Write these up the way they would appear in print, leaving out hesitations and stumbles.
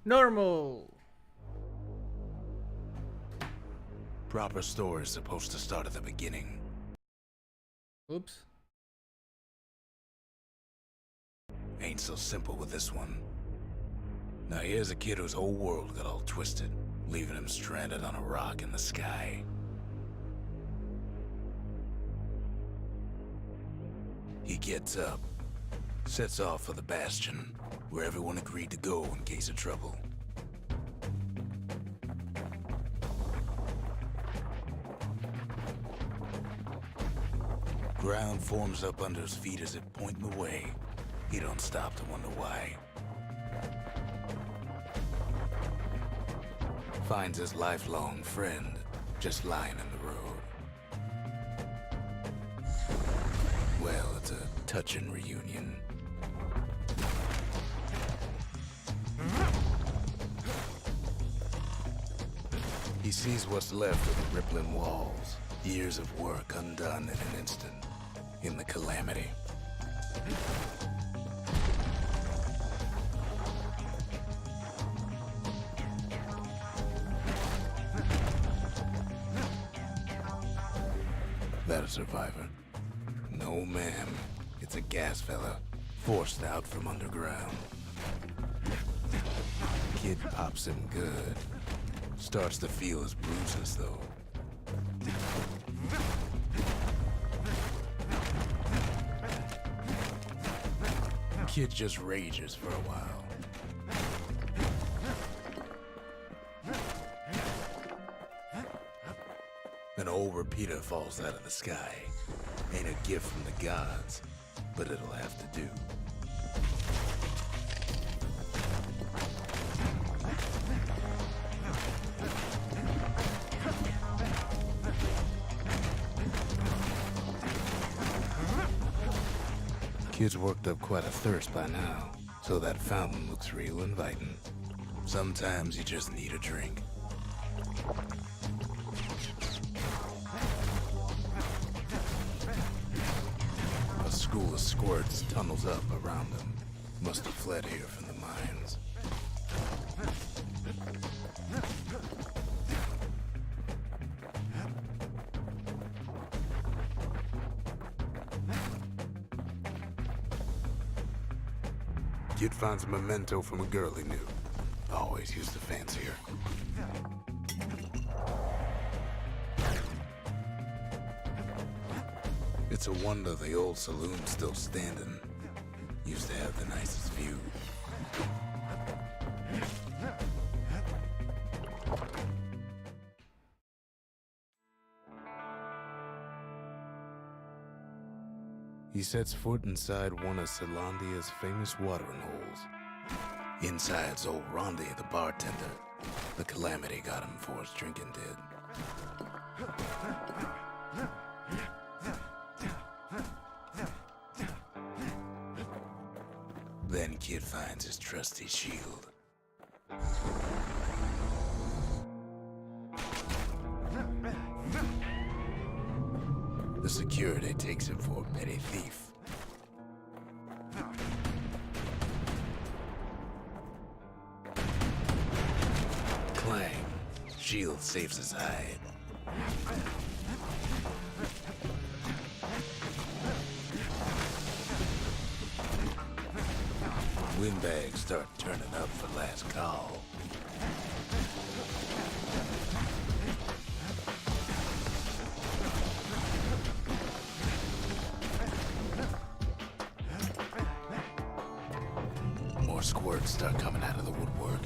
Normal. Proper story is supposed to start at the beginning. Oops. Ain't so simple with this one. Now here's a kid whose whole world got all twisted, leaving him stranded on a rock in the sky. He gets up, sets off for the Bastion, where everyone agreed to go in case of trouble. Ground forms up under his feet as if pointing the way. He don't stop to wonder why. Finds his lifelong friend just lying in the road. Well, it's a touching reunion. He sees what's left of the rippling walls, years of work undone in an instant, in the calamity. That a survivor? No, ma'am. It's a gas fella, forced out from underground. Kid pops him good. Starts to feel his bruises, though. Kid just rages for a while. An old repeater falls out of the sky. Ain't a gift from the gods, but it'll have to do. Kid's worked up quite a thirst by now, so that fountain looks real inviting. Sometimes you just need a drink. A school of squirts tunnels up around them. Must have fled here from the mines. Kid finds a memento from a girl he knew. Always used to fancy her. It's a wonder the old saloon's still standing. Used to have the nicest view. He sets foot inside one of Celandia's famous watering holes. Inside's old Rondi, the bartender. The calamity got him before his drinking did. Then Kid finds his trusty shield. The security takes him for a petty thief. Clang. Shield saves his hide. Windbags start turning up for last call. More squirts start coming out of the woodwork.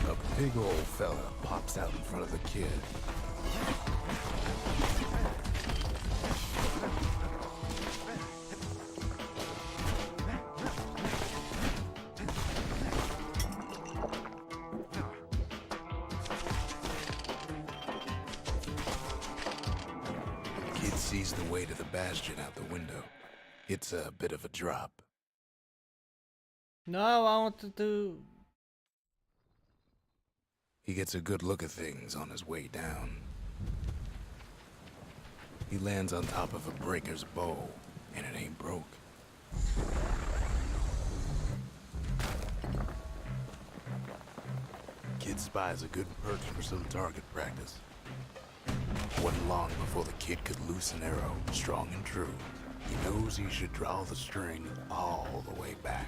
A big old fella pops out in front of the kid. Kid sees the way to the Bastion out the window. It's a bit of a drop. No, I wanted to. He gets a good look at things on his way down. He lands on top of a breaker's bow, and it ain't broke. kid spies a good perch for some target practice. Wasn't long before the kid could loose an arrow, strong and true. He knows he should draw the string all the way back.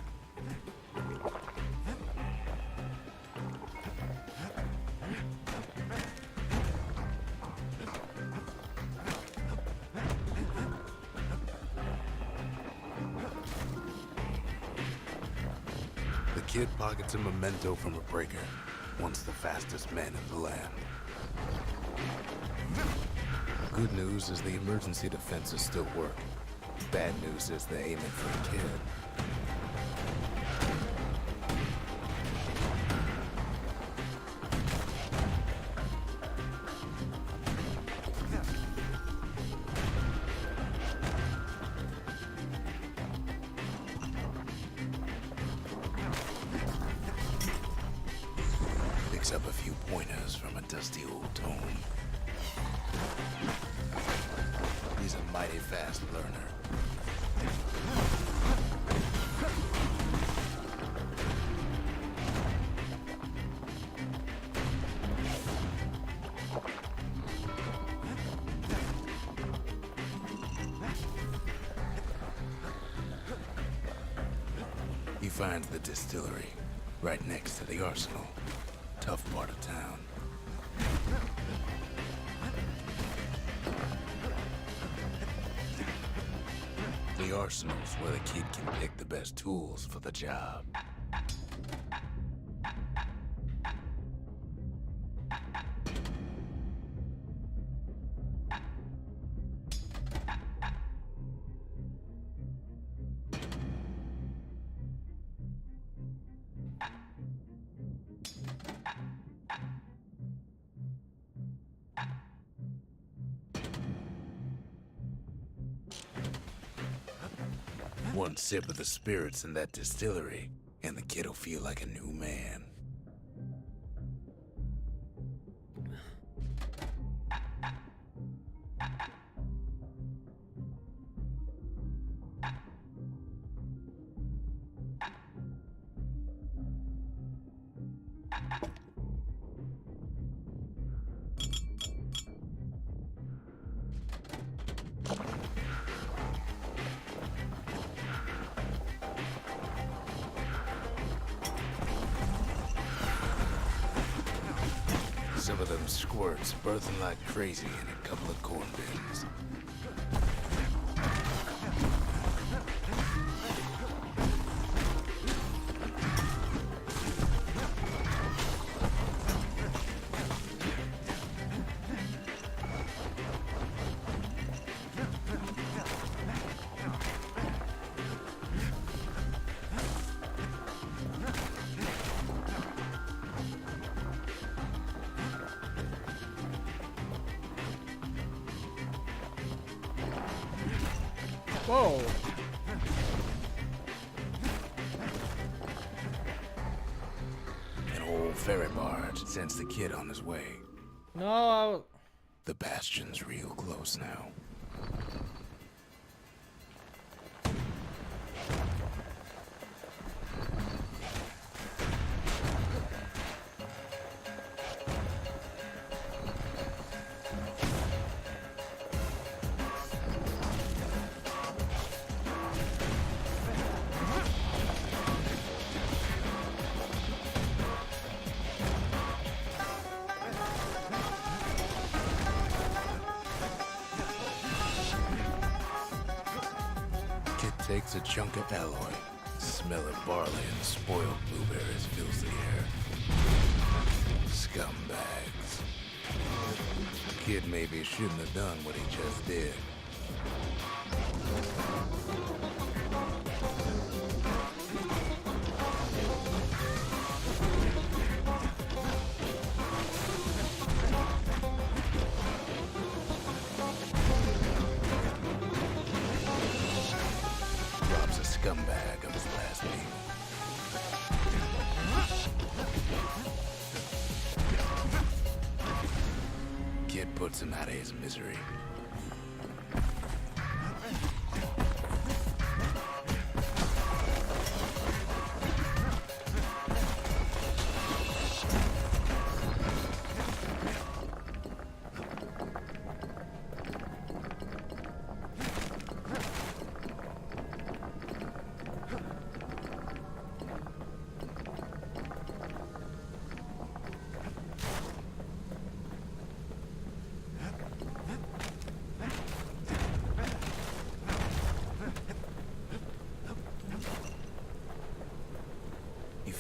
The kid pockets a memento from a breaker, once the fastest man in the land. Good news is the emergency defenses still work. Bad news is they're aiming for the kid. Picks up a few pointers from a dusty old tome. He's a mighty fast learner. He finds the distillery right next to the arsenal. Tough part of town. The arsenal's where the kid can pick the best tools for the job. One sip of the spirits in that distillery, and the kid'll feel like a new man. Some of them squirts birthing like crazy in a couple of corn bins. Whoa. An old ferry barge sends the kid on his way. No, The Bastion's real close now. Takes a chunk of alloy. Smell of barley and spoiled blueberries fills the air. Scumbags. Kid maybe shouldn't have done what he just did. Scumbag of his last meal. Kid puts him out of his misery.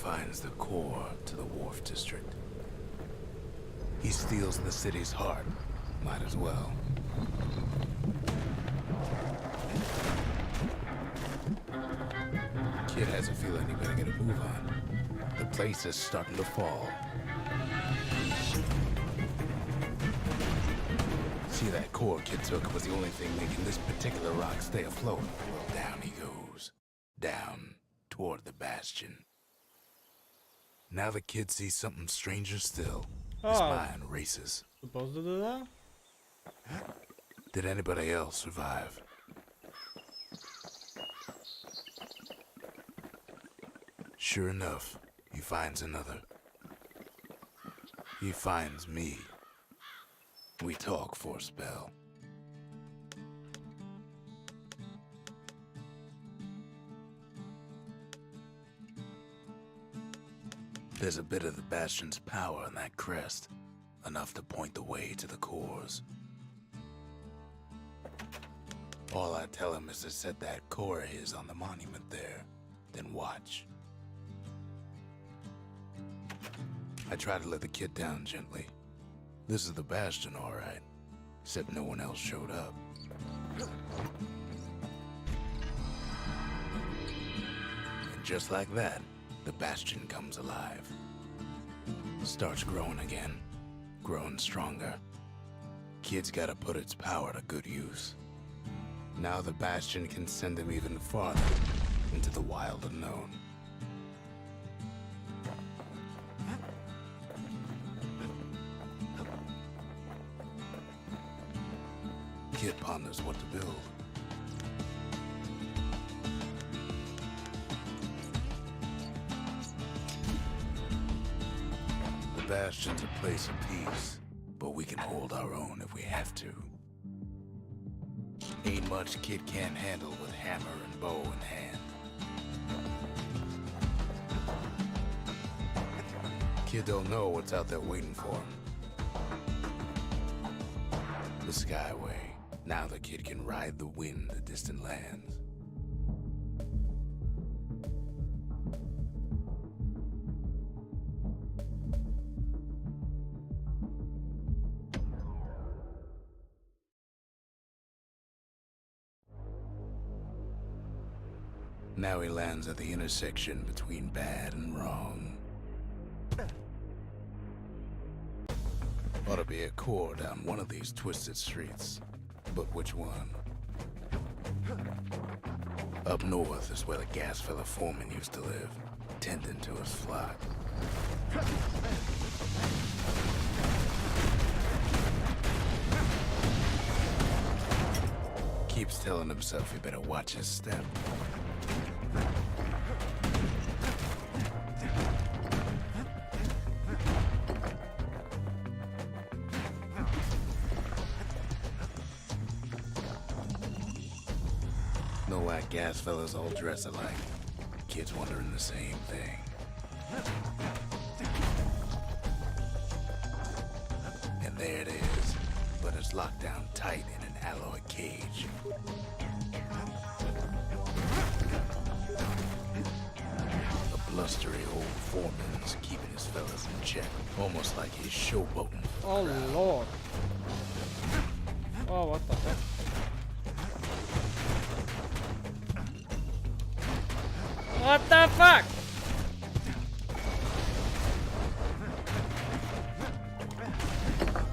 finds the core to the Wharf District. He steals the city's heart. Might as well. Kid has a feeling he better get a move on. The place is starting to fall. See, that core Kid took was the only thing making this particular rock stay afloat. Well, down he goes. Down toward the Bastion. Now the Kid sees something stranger still. His mind races. Supposed to do that? Did anybody else survive? Sure enough, he finds another. He finds me. We talk for a spell. There's a bit of the Bastion's power in that crest, enough to point the way to the cores. All I tell him is to set that core of his on the monument there, then watch. I try to let the Kid down gently. This is the Bastion, all right, except no one else showed up. And just like that, the Bastion comes alive. Starts growing again, growing stronger. Kid's gotta put its power to good use. Now the Bastion can send him even farther into the wild unknown. Kid ponders what to build. The Bastion's a place of peace, but we can hold our own if we have to. Ain't much Kid can't handle with hammer and bow in hand. Kid don't know what's out there waiting for him. The Skyway. Now the Kid can ride the wind to distant lands. Now he lands at the intersection between bad and wrong. Ought to be a core down one of these twisted streets. But which one? Up north is where the gas fella foreman used to live, tending to his flock. Keeps telling himself he better watch his step. No why gas fellas all dress alike. Kids wondering the same thing. And there it is, but it's locked down tight in an alloy cage. The blustery old foreman's keeping his fellas in check, almost like he's showboating. Oh Lord. Oh, what the heck? What the fuck?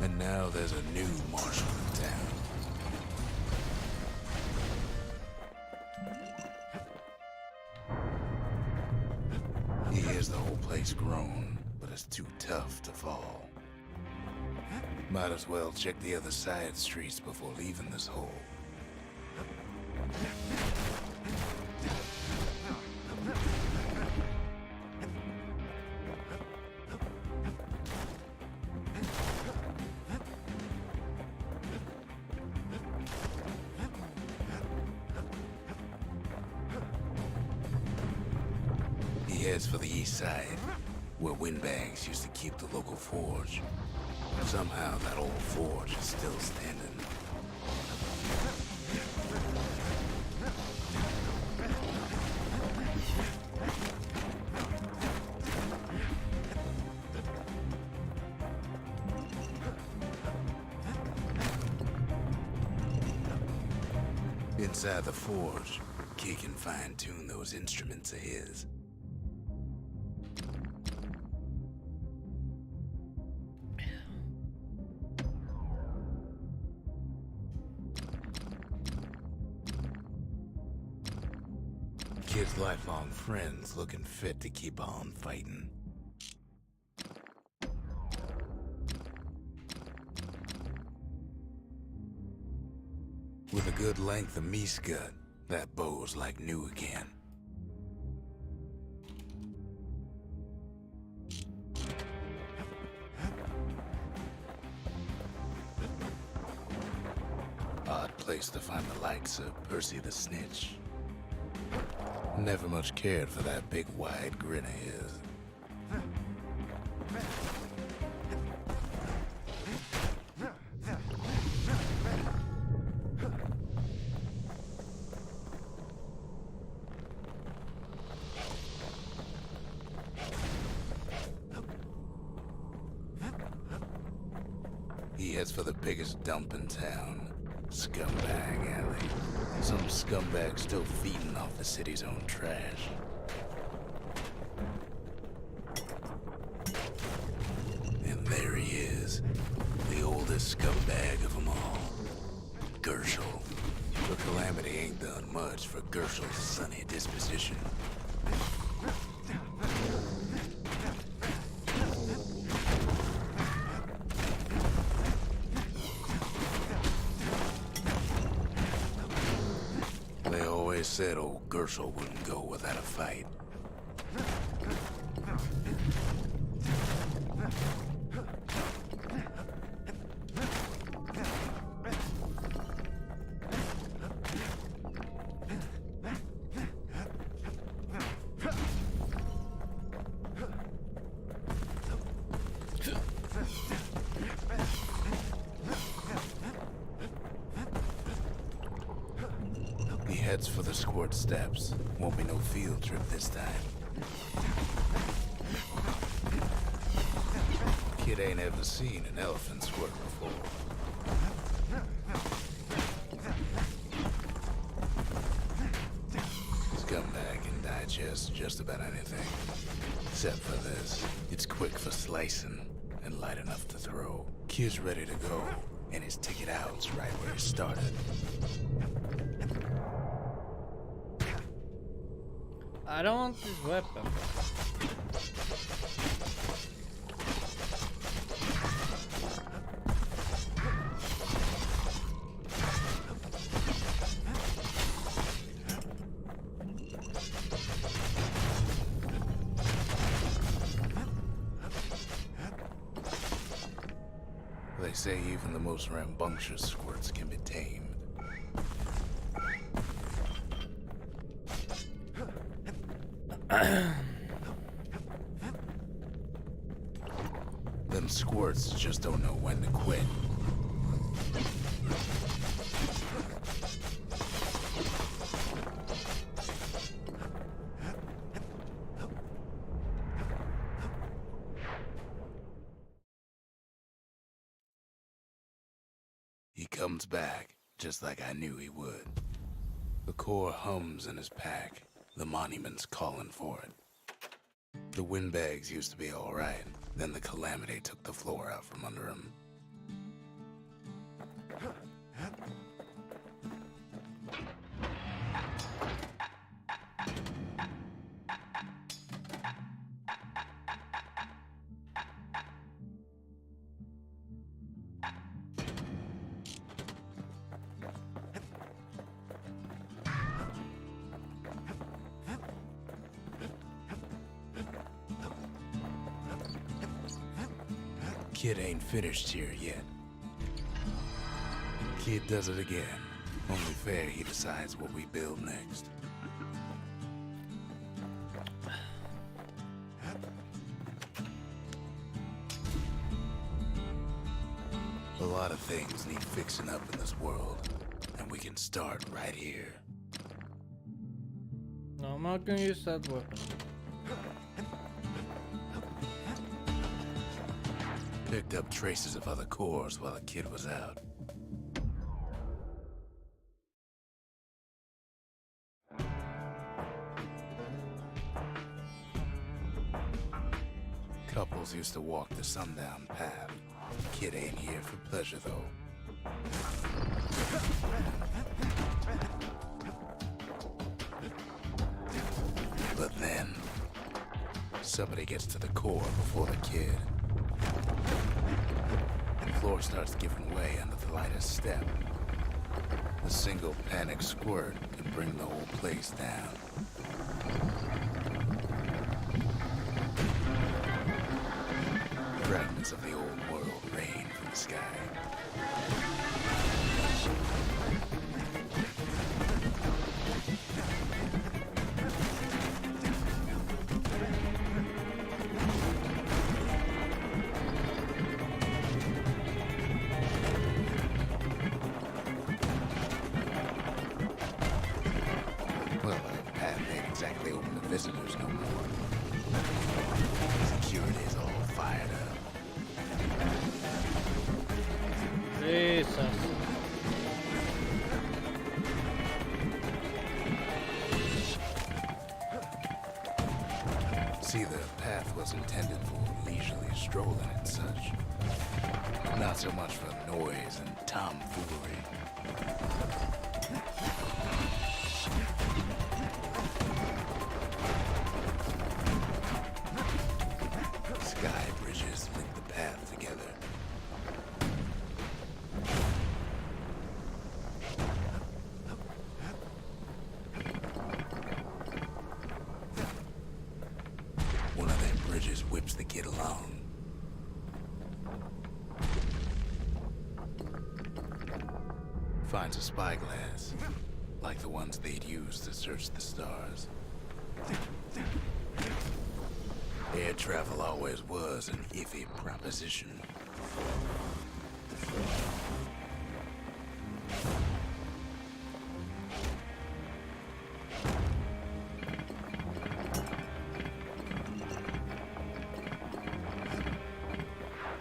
And now there's a new marshal in town. He hears the whole place groan, but it's too tough to fall. Might as well check the other side streets before leaving this hole. He heads for the east side, where windbags used to keep the local forge. Somehow that old forge is still standing. Inside the forge, Kid can fine-tune those instruments of his. Kid's lifelong friends looking fit to keep on fighting. With a good length of meat gut, that bow's like new again. Odd place to find the likes of Percy the Snitch. Never much cared for that big wide grin of his. He heads for the biggest dump in town, Scumbag Alley. Some scumbag still feeding off the city's own trash. And there he is, the oldest scumbag of them all, Gershel. But Calamity ain't done much for Gershel's sunny disposition. Said old Gershel wouldn't go without a fight. He heads for the squirt steps. Won't be no field trip this time. Kid ain't ever seen an elephant squirt before. Scumbag can digest just about anything. Except for this. It's quick for slicing and light enough to throw. Kid's ready to go, and his ticket out's right where he started. I don't want this weapon. They say even the most rambunctious squirts can be tamed. Them squirts just don't know when to quit. He comes back, just like I knew he would. The core hums in his pack. The monument's calling for it. The windbags used to be all right. Then the Calamity took the floor out from under him. Kid ain't finished here yet. Kid does it again. Only fair he decides what we build next. A lot of things need fixing up in this world, and we can start right here. No, I'm not gonna use that weapon. Picked up traces of other cores while the kid was out. Couples used to walk the sundown path. Kid ain't here for pleasure, though. But then, somebody gets to the core before the kid. The floor starts giving way under the lightest step. A single panic squirt can bring the whole place down. Fragments of the old world rain from the sky. Well, the path ain't exactly open to visitors no more. Security's all fired up. Jesus. See, the path was intended for leisurely strolling and such. Not so much for noise and tomfoolery. Sky bridges link the path together. One of them bridges whips the kid along. Finds a spyglass, like the ones they'd use to search the stars. Air travel always was an iffy proposition.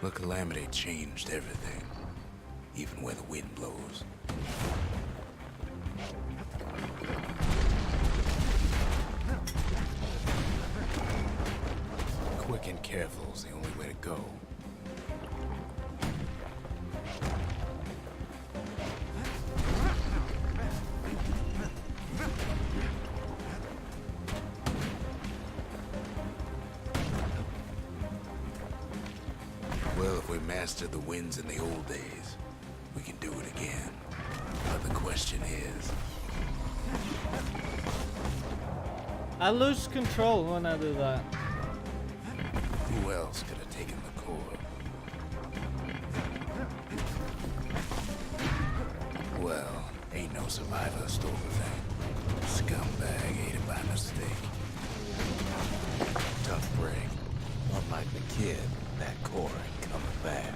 The calamity changed everything, even where the wind blows. Quick and careful is the only way to go. Well, if we mastered the winds in the old days, we can do it again. But the question is, I lose control when I do that. who else could have taken the core? Well, ain't no survivor stole the thing. Scumbag ate it by mistake. Tough break. Unlike the kid, that core ain't coming back.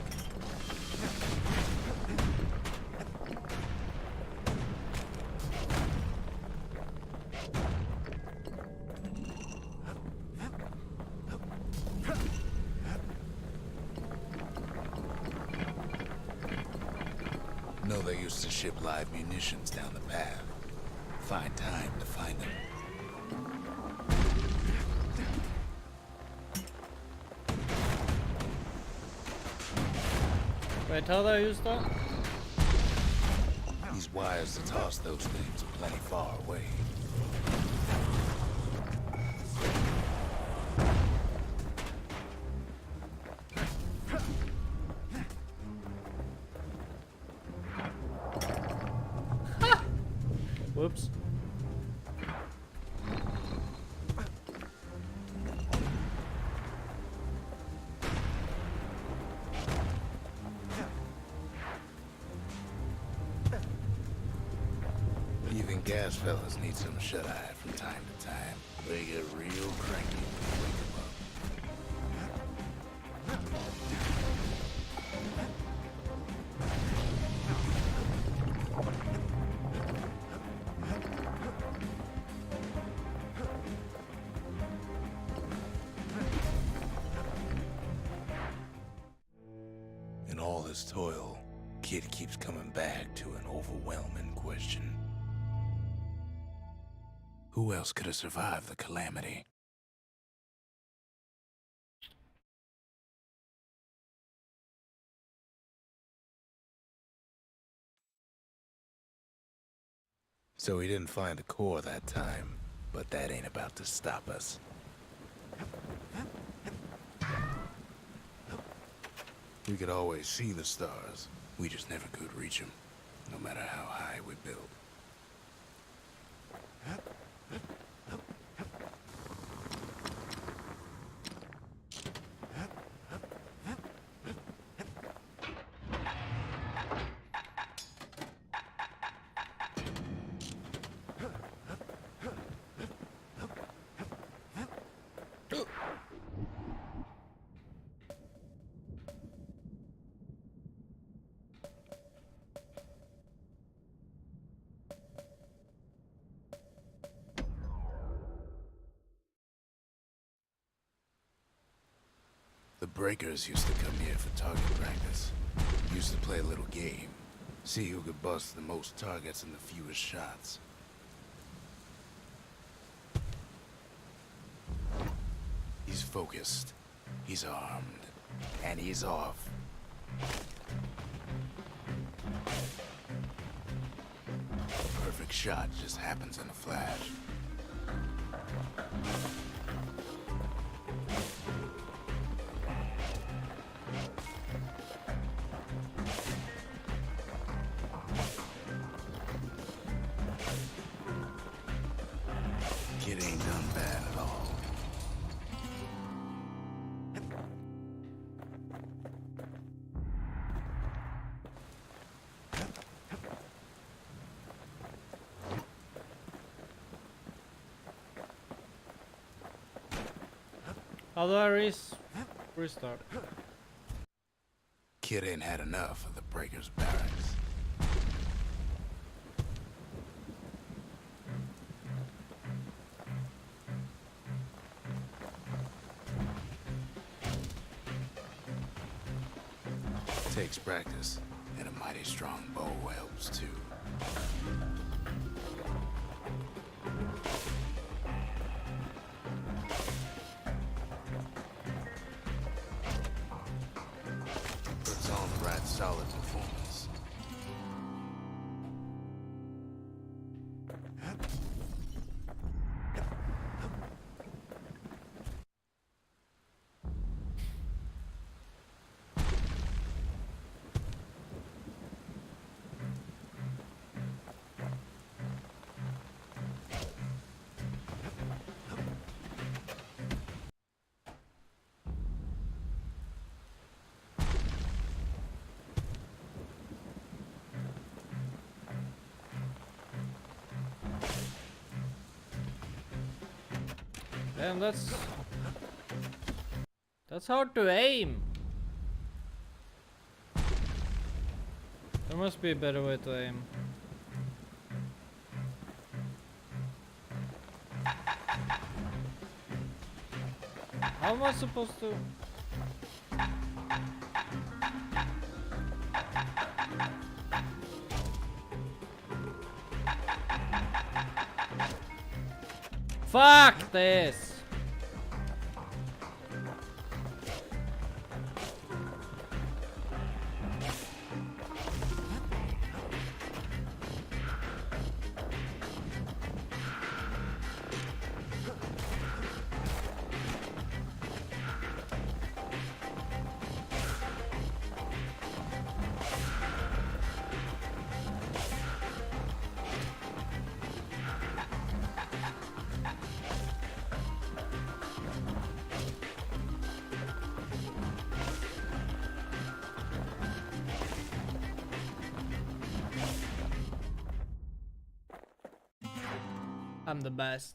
No, they used to ship live munitions down the path. Find time to find them. Wait, how do I use that? These wires to toss those things are plenty far away. Whoops. Even gas fellas need some shut-eye from time to time. They get real cranky when you wake 'em up. In all this toil, Kid keeps coming back to an overwhelming question. Who else could have survived the calamity? So we didn't find a core that time, but that ain't about to stop us. We could always see the stars. We just never could reach them, no matter how high we built. The breakers used to come here for target practice. Used to play a little game. See who could bust the most targets and the fewest shots. He's focused. He's armed. And he's off. A perfect shot just happens in a flash. Kid ain't done bad at all. How do I restart? Kid ain't had enough of the breakers' barracks. Takes practice, and a mighty strong bow helps too. Puts on the right solid performance. Damn, that's hard to aim. There must be a better way to aim. How am I supposed to? Fuck this! I'm the best.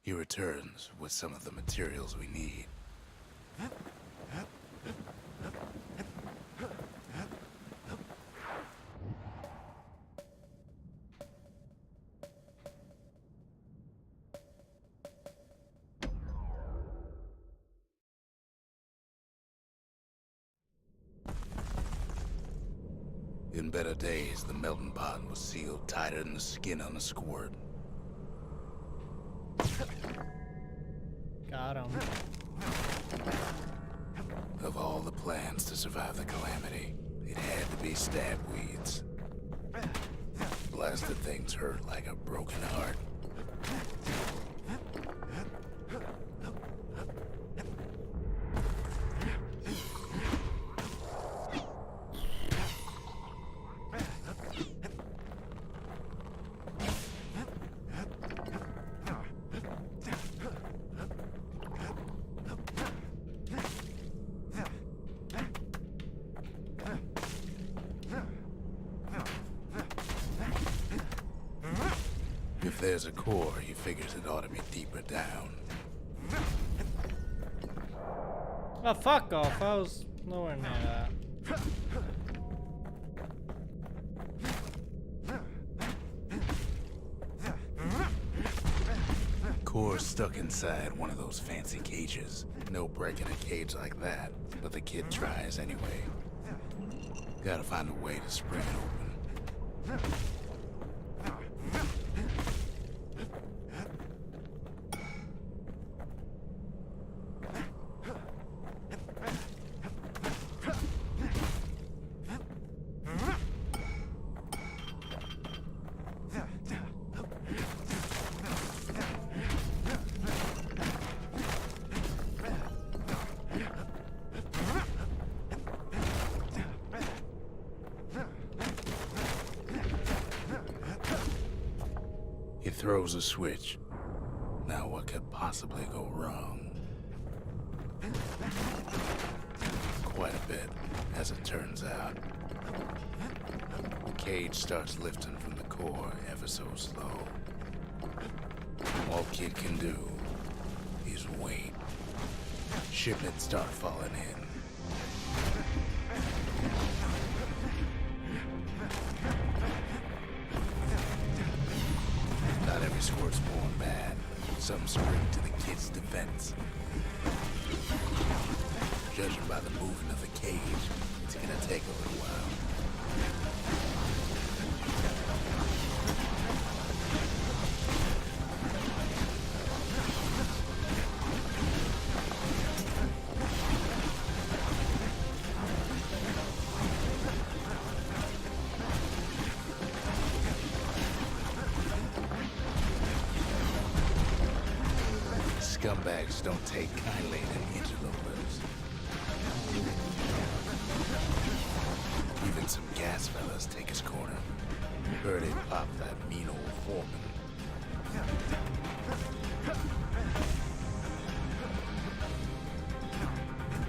He returns with some of the materials we need. In better days, the melting pot was sealed tighter than the skin on a squirt. Got him. Of all the plans to survive the calamity, It had to be stab weeds. Blasted things hurt like a broken heart. If there's a core, he figures it ought to be deeper down. Oh, fuck off. I was nowhere near that. Core's stuck inside one of those fancy cages. No breaking a cage like that, but the kid tries anyway. Gotta find a way to spring it open. He throws a switch. Now what could possibly go wrong? Quite a bit, as it turns out. The cage starts lifting from the core ever so slow. All Kid can do is wait. Shipments start falling in. Not every squirt's born bad. Some spring to the kid's defense. Judging by the movement of the cage, it's gonna take a little while. Scumbags don't take kindly to interlopers. Even some gas fellas take his corner. Heard he popped that mean old foreman.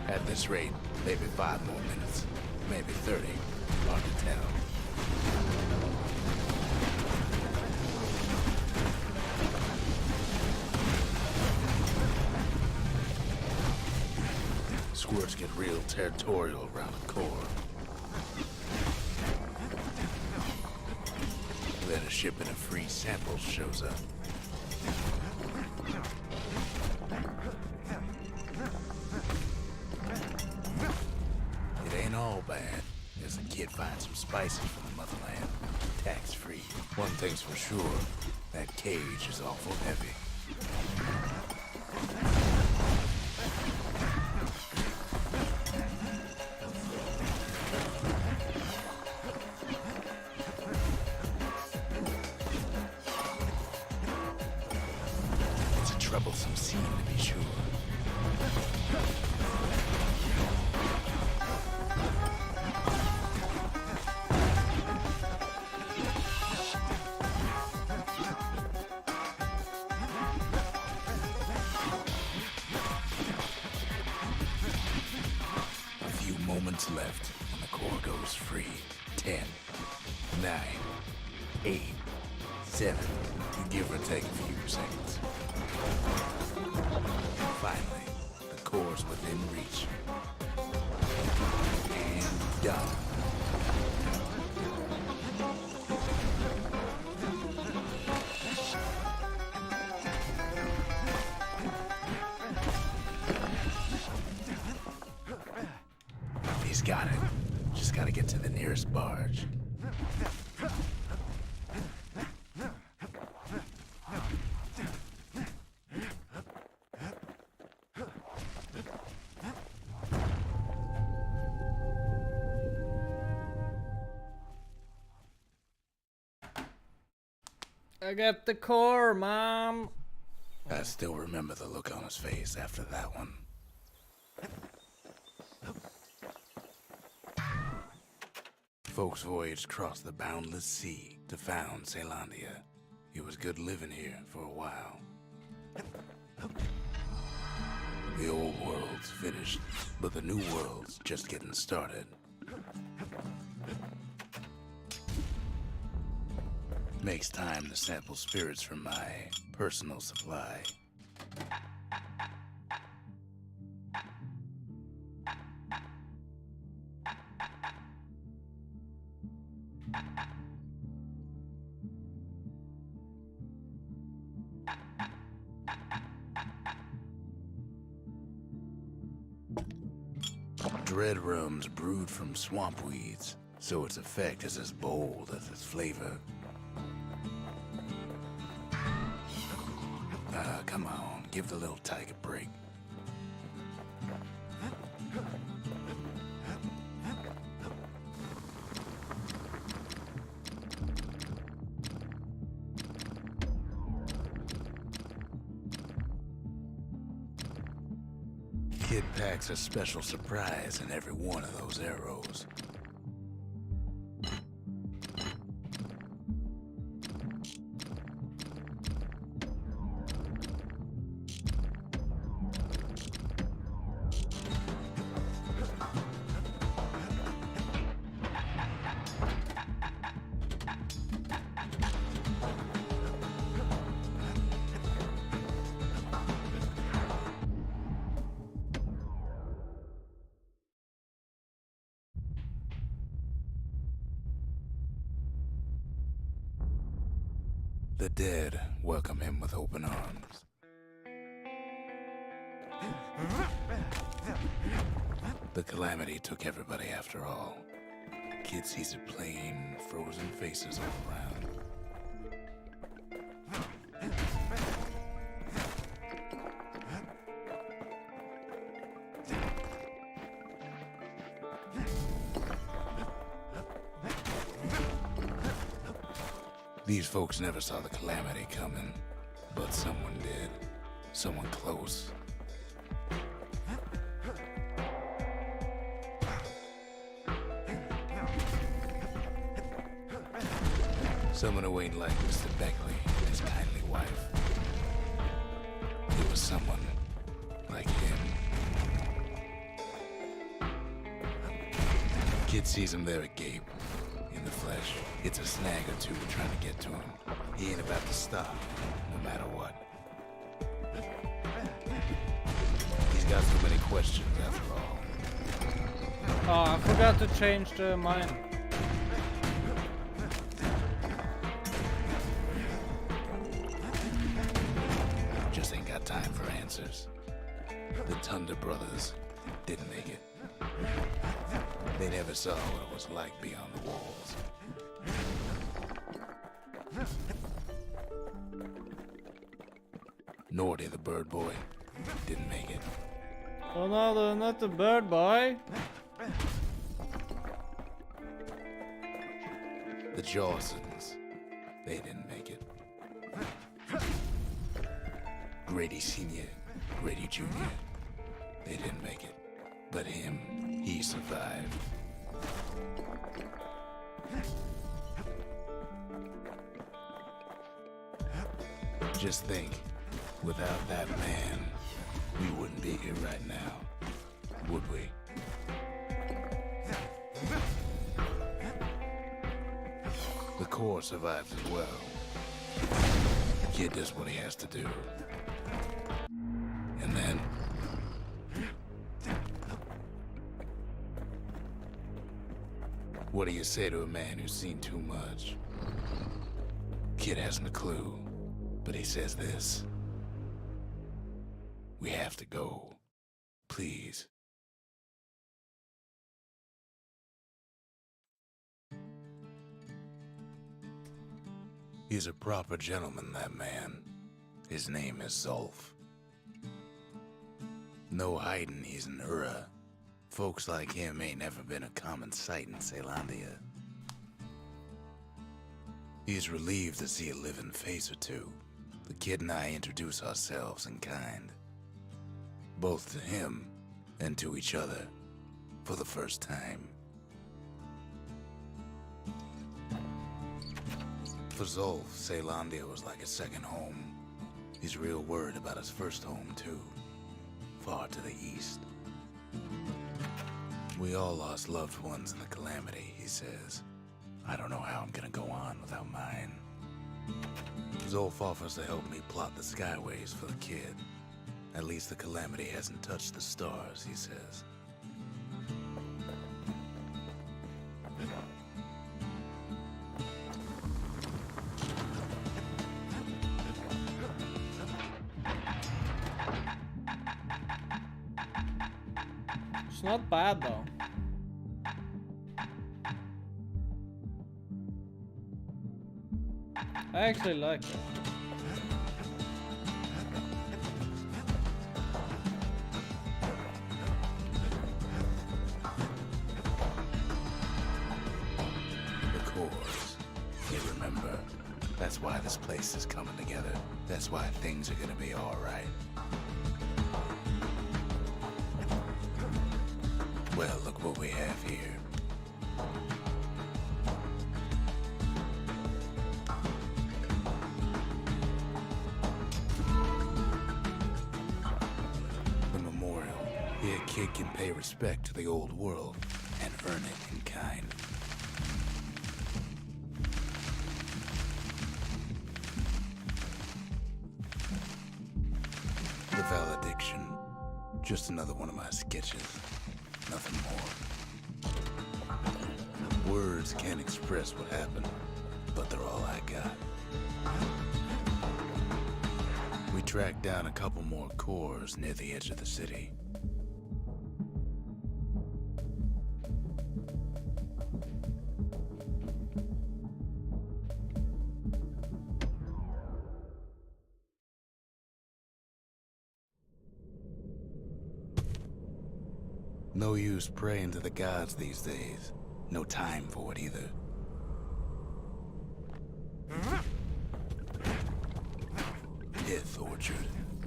At this rate, maybe 5 more minutes, maybe 30, hard to tell. Squirts get real territorial around the core. Then a shipment of free samples shows up. It ain't all bad, as the kid finds some spices from the motherland, tax-free. One thing's for sure, that cage is awful heavy. Troublesome scene, to be sure. A few moments left, and the core goes free. 10, 9, 8, 7, give or take a few seconds. Finally, the core's within reach. And done. He's got it. Just gotta get to the nearest barge. I got the core, Mom. I still remember the look on his face after that one. Folks voyaged across the boundless sea to found Celandia. It was good living here for a while. The old world's finished, but the new world's just getting started. Makes time to sample spirits from my personal supply. Dread rum's brewed from swamp weeds, so its effect is as bold as its flavor. Come on, give the little tyke a break. Kid packs a special surprise in every one of those arrows. The dead welcome him with open arms. The calamity took everybody after all. Kid sees it plain, frozen faces all around. These folks never saw the calamity coming, but someone did. Someone close. Someone who ain't like Mr. Beckley and his kindly wife. It was someone like him. Kid sees him there agape. In the flesh, it's a snag or two trying to get to him. He ain't about to stop, no matter what. He's got so many questions after all. Oh, I forgot to change the mine. Just ain't got time for answers. The Thunder brothers didn't make it. They never saw what it was like beyond the walls. Nordy, the bird boy, didn't make it. Oh no, not the bird boy. The Jawsons, they didn't make it. Grady Sr., Grady Jr., they didn't make it. But him, he survived. Just think, without that man, we wouldn't be here right now, would we? The core survives as well. Kid does what he has to do. And then... what do you say to a man who's seen too much? Kid hasn't a clue, but he says this. We have to go. Please. He's a proper gentleman, that man. His name is Zolf. No hiding he's an Ura. Folks like him ain't never been a common sight in Celandia. He's relieved to see a living face or two. The kid and I introduce ourselves in kind, both to him and to each other, for the first time. For Zolf, Caelondia was like a second home. He's real worried about his first home, too, far to the east. We all lost loved ones in the calamity, he says. I don't know how I'm gonna go on without mine. Zolf offers to help me plot the skyways for the kid. At least the calamity hasn't touched the stars, he says. It's not bad though. I actually like it. The cores. You remember, that's why this place is coming together. That's why things are gonna be alright. Well, look what we have here. The memorial. Here, a kid can pay respect to the old world and earn it in kind. The valediction. Just another one of my sketches. Nothing more. Words can't express what happened, but they're all I got. We tracked down a couple more cores near the edge of the city. No use praying to the gods these days. No time for it either. Pith Orchard.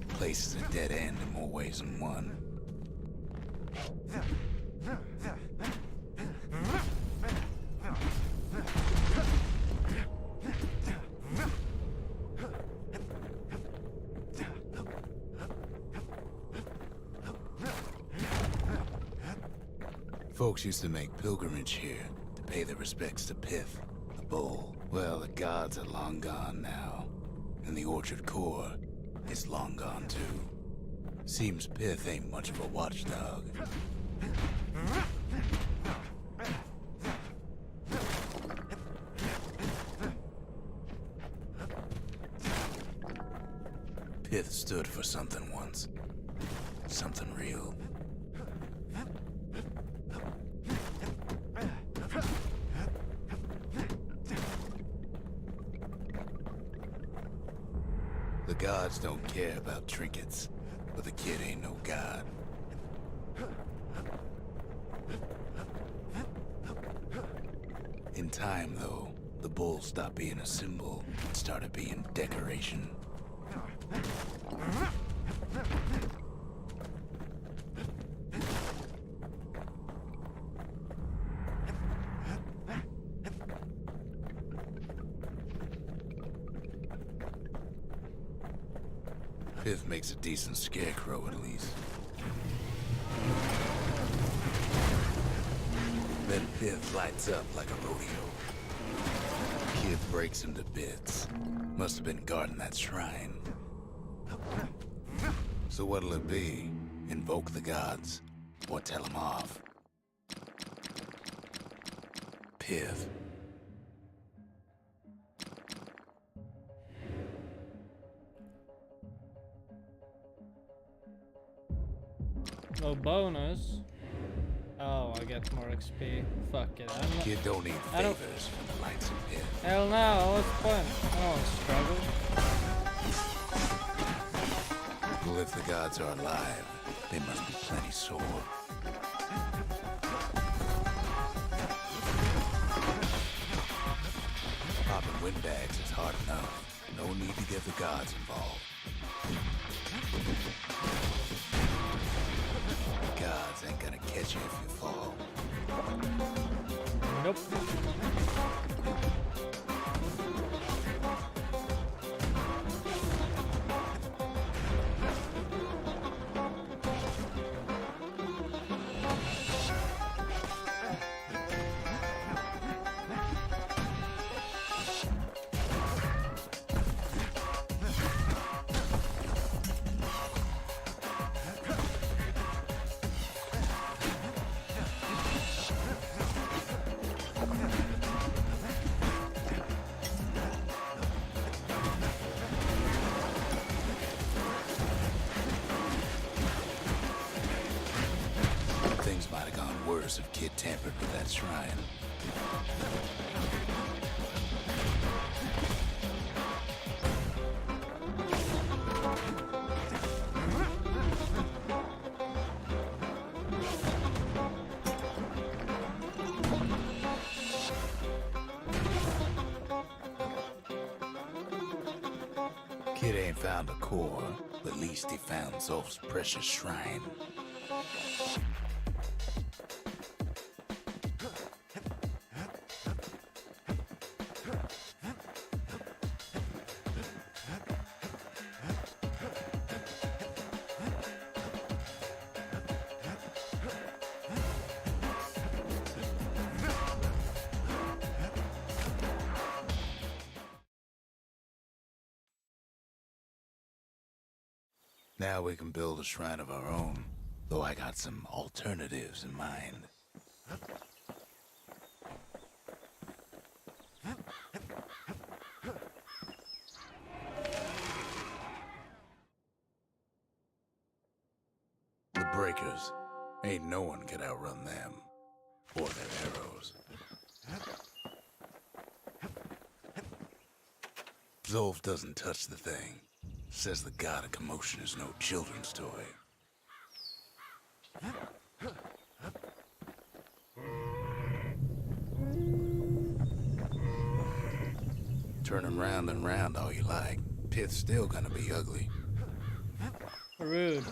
Place is a dead end in more ways than one. Folks used to make pilgrimage here to pay their respects to Pith, the bull. Well, the gods are long gone now, and the Orchard core is long gone too. Seems Pith ain't much of a watchdog. Pith stood for something once. Something real. The gods don't care about trinkets, but the kid ain't no god. In time, though, the bull stopped being a symbol and started being decoration. Pith makes a decent scarecrow, at least. Then Pith lights up like a rodeo. Kid breaks him to bits. Must have been guarding that shrine. So what'll it be? Invoke the gods, or tell them off? Pith. No bonus. Oh, I get more XP. Fuck it. Kid don't need favors from the likes of Pith. Hell no, what's the point? Oh, struggle. Well, if the gods are alive, they must be plenty sore. Popping windbags is hard enough. No need to get the gods involved. The gods ain't gonna catch you if you fall. Nope. Things might have gone worse if Kid tampered with that shrine. Kid ain't found a core, but at least he found Zolf's precious shrine. Now we can build a shrine of our own, though I got some alternatives in mind. The Breakers. Ain't no one can outrun them. Or their arrows. Zolf doesn't touch the thing. Says the god of commotion is no children's toy. Turn 'em round and round all you like. Pith's still gonna be ugly. Rude.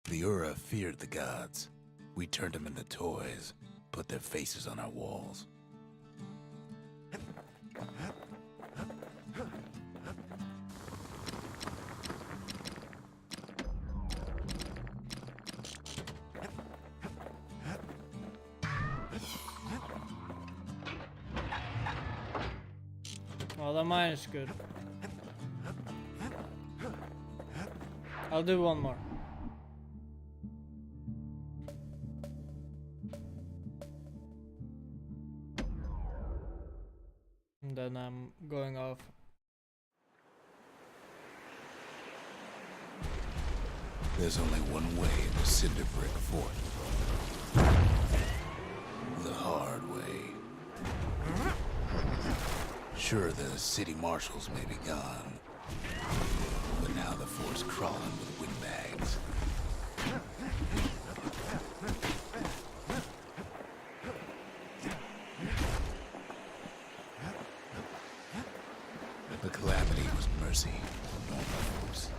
The Ura feared the gods. We turned them into toys, put their faces on our walls. Well, the mine is good. I'll do one more. And then I'm going off. There's only one way to Cinder Brick Fort. The hard way. Sure, the city marshals may be gone, but now the fort's crawling with windbags. The calamity was mercy for normal folks.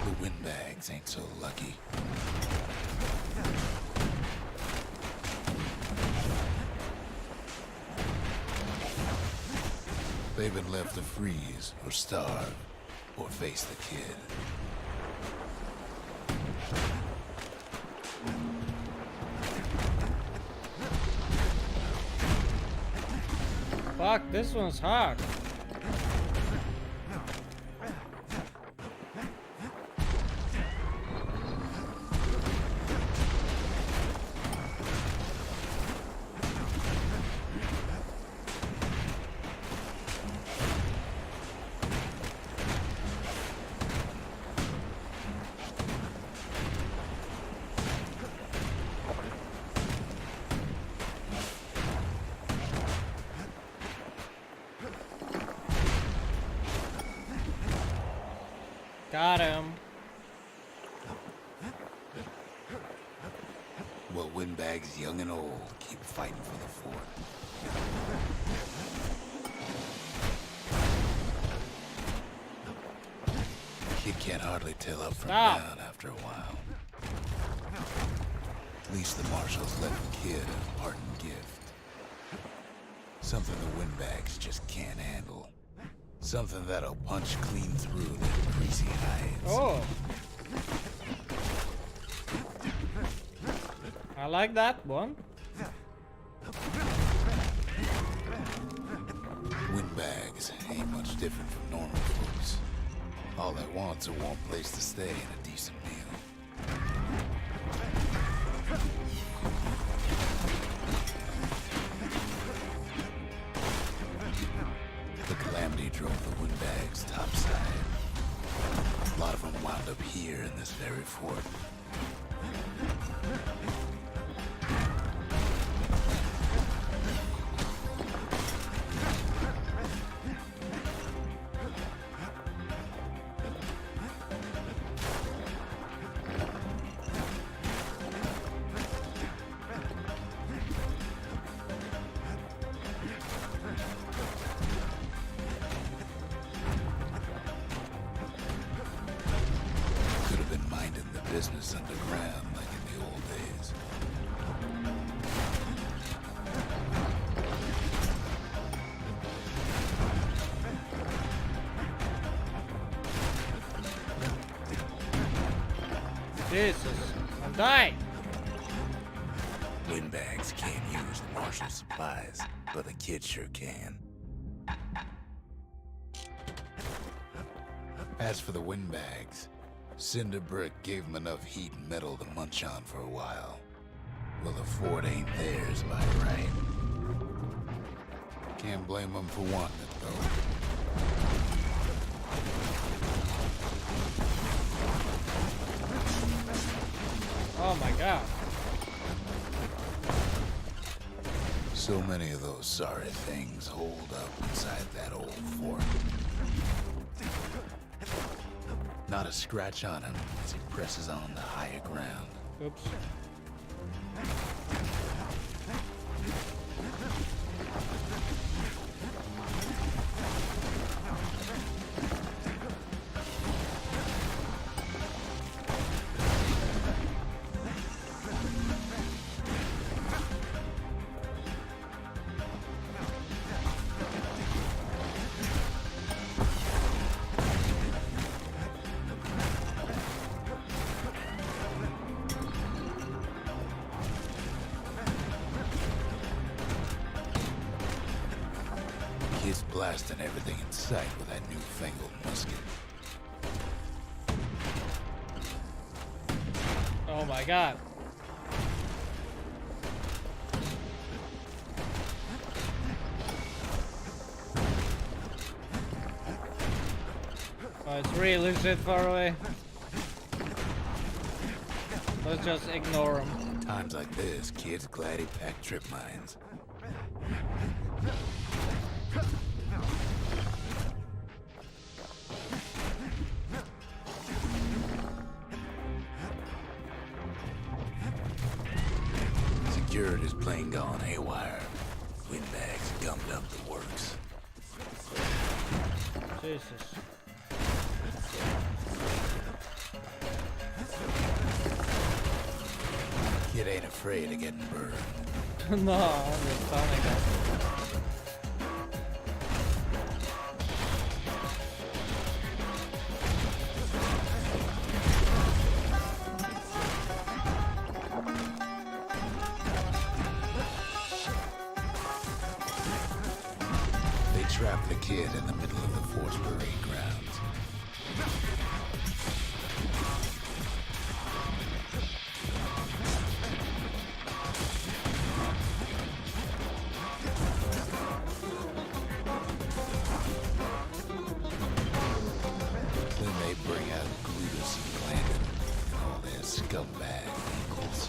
The windbags ain't so lucky. They've been left to freeze or starve or face the kid. Fuck, this one's hard. Got him. Well, windbags young and old keep fighting for the fort. Kid can't hardly tell up from down after a while. At least the marshals left the kid a parting gift. Something the windbags just can't handle. Something that'll punch clean through their greasy hides. Oh. I like that one. Windbags ain't much different from normal folks. All they want's a warm place to stay and a decent meal. The calamity drove the windbags topside. A lot of them wound up here in this very fort. Business underground like in the old days. Jesus, I'm dying. Windbags can't use the marshal supplies, but the kid sure can. As for the windbags, Cinder Brick gave them enough heat and metal to munch on for a while. Well, the fort ain't theirs by right. Can't blame them for wanting it, though. Oh my god. So many of those sorry things holed up inside that old fort. Not a scratch on him as he presses on to higher ground. Oops. Kid's blasting everything in sight with that newfangled musket. Oh my god. Oh, it's really shit far away. Let's just ignore him. Times like this, kids glad he packed trip mines. Security's plane gone haywire. Windbags gummed up the works. Jesus. Kid ain't afraid of getting burned. No, I'm just telling that. They trapped the kid in the middle of the fort's parade grounds. Then they bring out Glutus and Glandon and all their scumbag equals.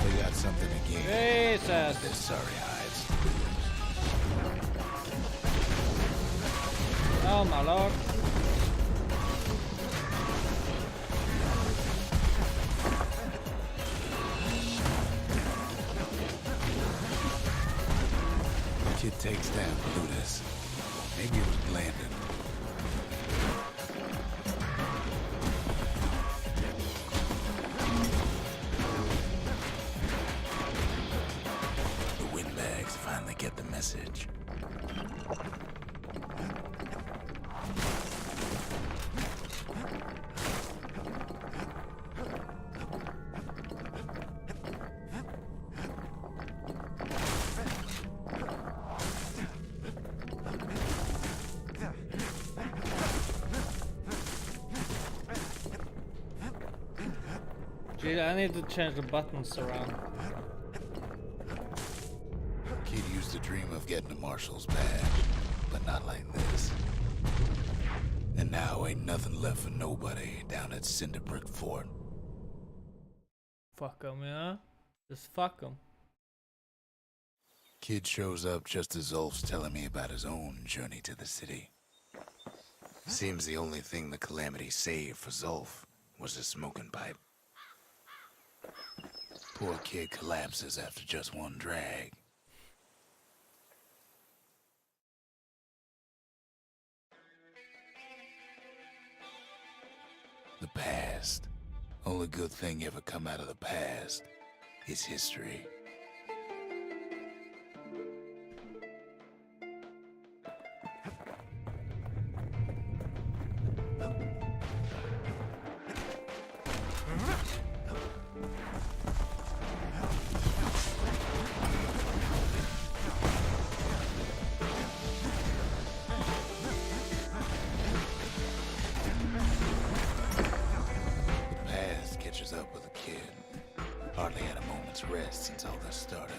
They got something to gain. Jesus. Their sorry hides. Oh my lord. Gee, I need to change the buttons around. Kid used to dream of getting a marshal's badge, but not like this. And now ain't nothing left for nobody down at Cinderbrick Fort. Fuck 'em, yeah? Just fuck 'em. Kid shows up just as Ulf's telling me about his own journey to the city. Seems the only thing the Calamity saved for Zulf was his smoking pipe. Poor kid collapses after just one drag. The past. Only good thing ever come out of the past is history. Up with a kid. Hardly had a moment's rest since all this started.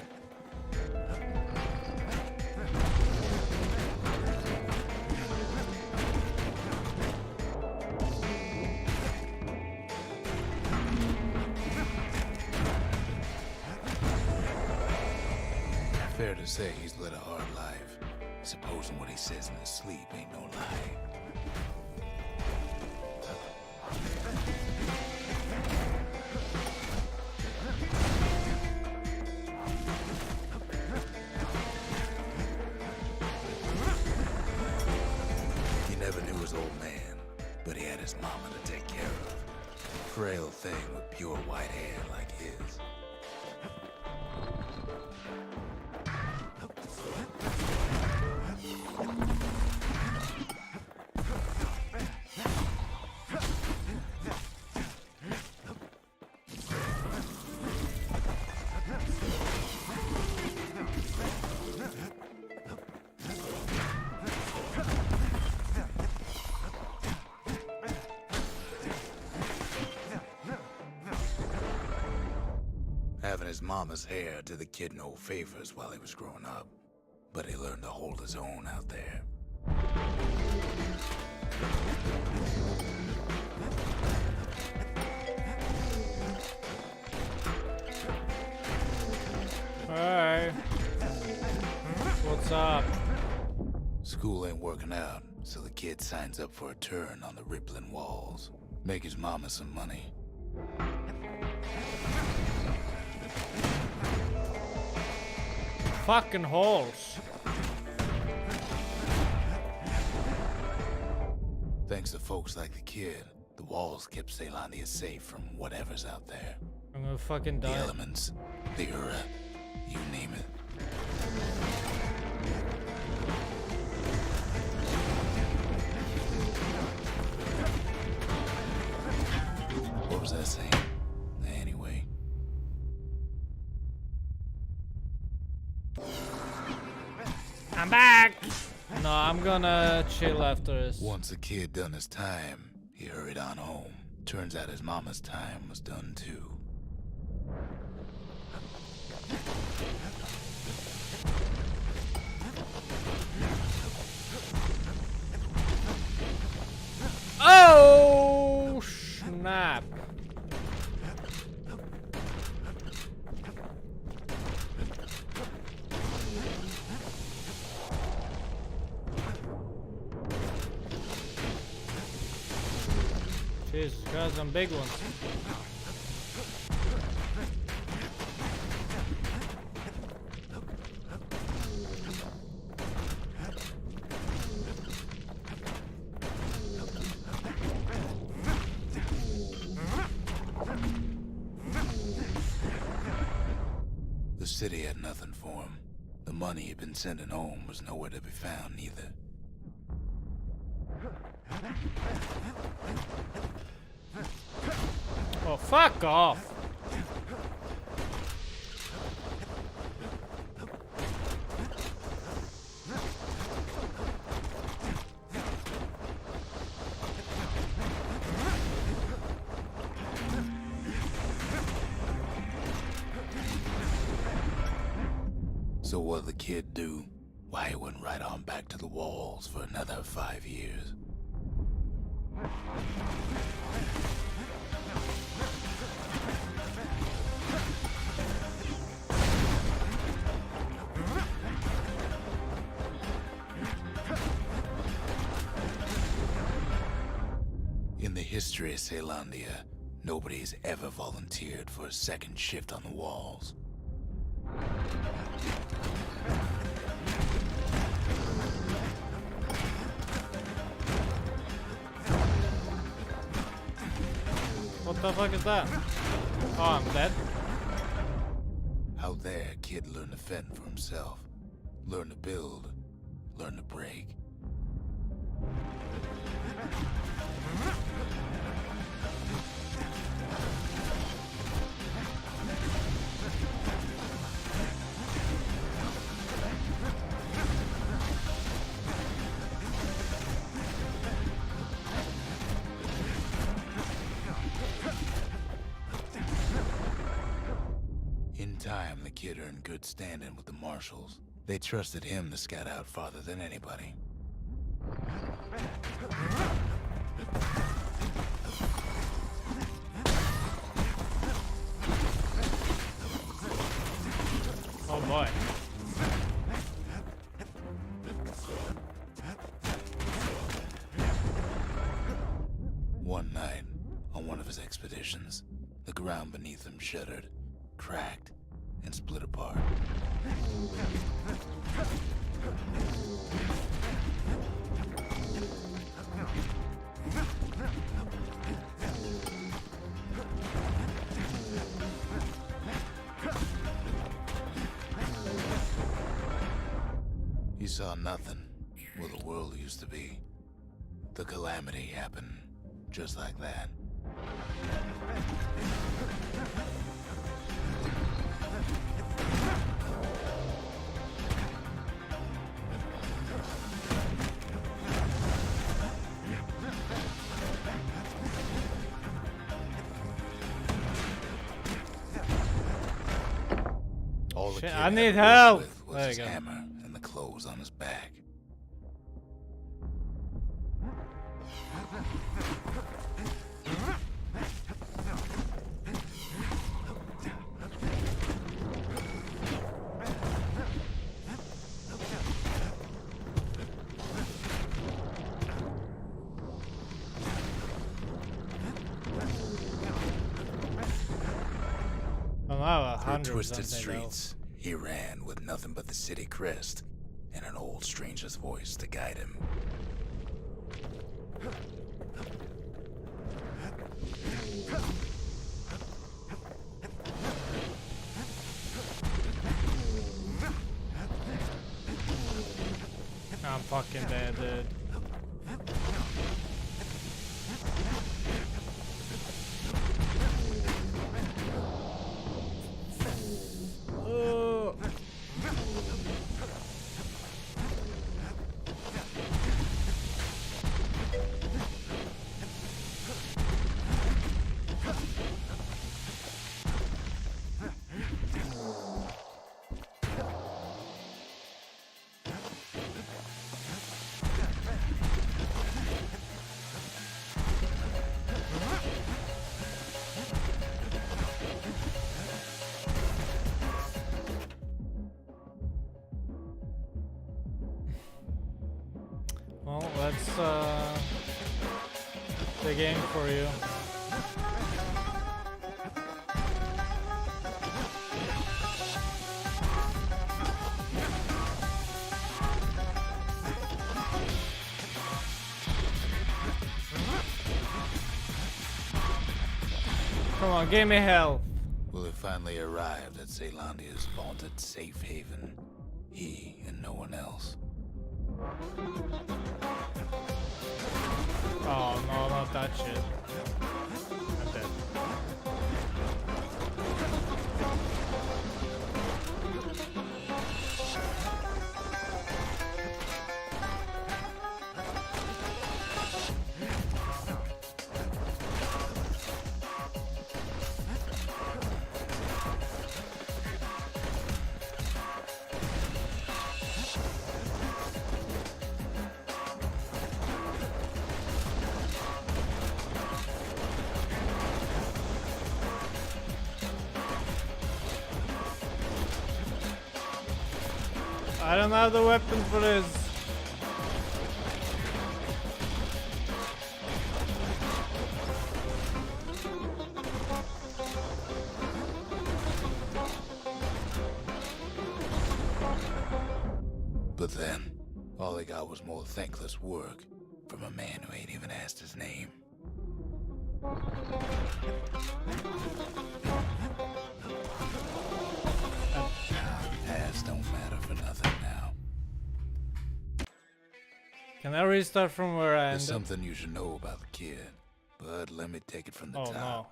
Fair to say he's led a hard life. Supposing what he says in his sleep ain't no lie. Never knew his old man, but he had his mama to take care of. Frail thing with pure white hair like his. Having his mama's hair did the kid no favors while he was growing up, but he learned to hold his own out there. Hey. What's up? School ain't working out, so the kid signs up for a turn on the rippling walls. Make his mama some money. Fucking holes. Thanks to folks like the kid, the walls kept Ceylondia safe from whatever's out there. I'm gonna fucking die. The elements, the Ura, you name it. What was that saying? Anyway. I'm back! No, I'm gonna chill after this. Once the kid done his time, he hurried on home. Turns out his mama's time was done too. Oh, snap. Jesus Christ, some big ones. The city had nothing for him. The money he'd been sending home was nowhere to be found either. Oh, fuck off. So what'd the kid do? Why, he went right on back to the walls for another 5 years. In the history of Caelondia, nobody's ever volunteered for a second shift on the walls. What the fuck is that? Oh, I'm dead. Out there, kid learned to fend for himself. Learn to build. Learn to break. In time, the kid earned good standing with the marshals. They trusted him to scout out farther than anybody. Oh boy. One night, on one of his expeditions, the ground beneath him shuddered, cracked, and split apart. He saw nothing where the world used to be. The calamity happened just like that. All the Shit, kid I had need to work help. with was There you his go. hammer and the clothes on his back. Well, now Through 100 twisted something though. streets, he ran with nothing but the city crest and an old stranger's voice to guide him. I'm fucking dead, dude. Oh. Well, let's the game for you. Come on, give me health. Will it finally arrived at Caelondia's vaunted safe haven? He and no one else. Oh no, not that shit. I'm dead. I don't have the weapon for this. But then, all they got was more thankless work from a man who ain't even asked his name. Past don't matter for nothing now. Can I restart from where I There's ended? something you should know about the kid, but let me take it from the Oh top. no.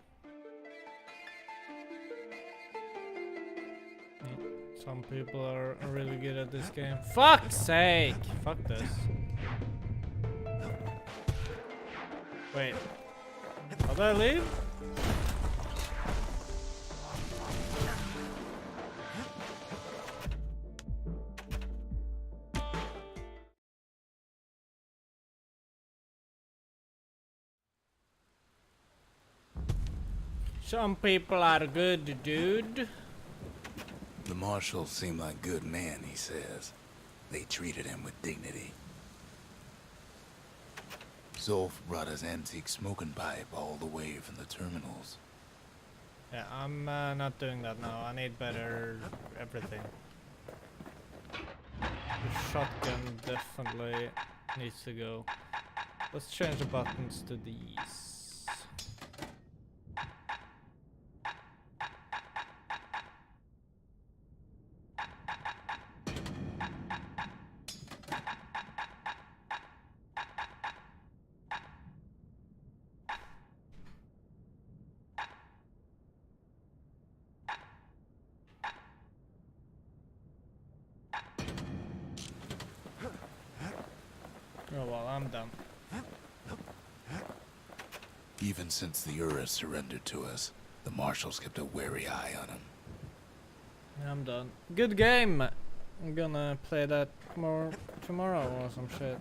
Some people are really good at this game. Fuck's sake! Fuck this. Wait. How do I leave? Some people are good, dude. The marshals seem like good men, he says. They treated him with dignity. Zolf brought his antique smoking pipe all the way from the terminals. Yeah, I'm not doing that now. I need better everything. The shotgun definitely needs to go. Let's change the buttons to these. Oh well, I'm done. Even since the Urus surrendered to us, the marshals kept a wary eye on him. I'm done. Good game! I'm gonna play that more tomorrow or some shit.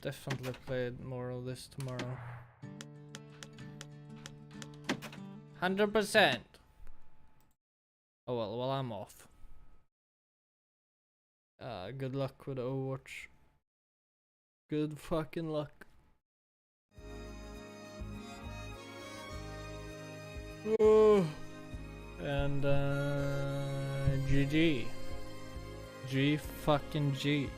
Definitely play more of this tomorrow. 100%! Oh well, I'm off. Good luck with Overwatch. Good fucking luck. Oh. And GG. G fucking G.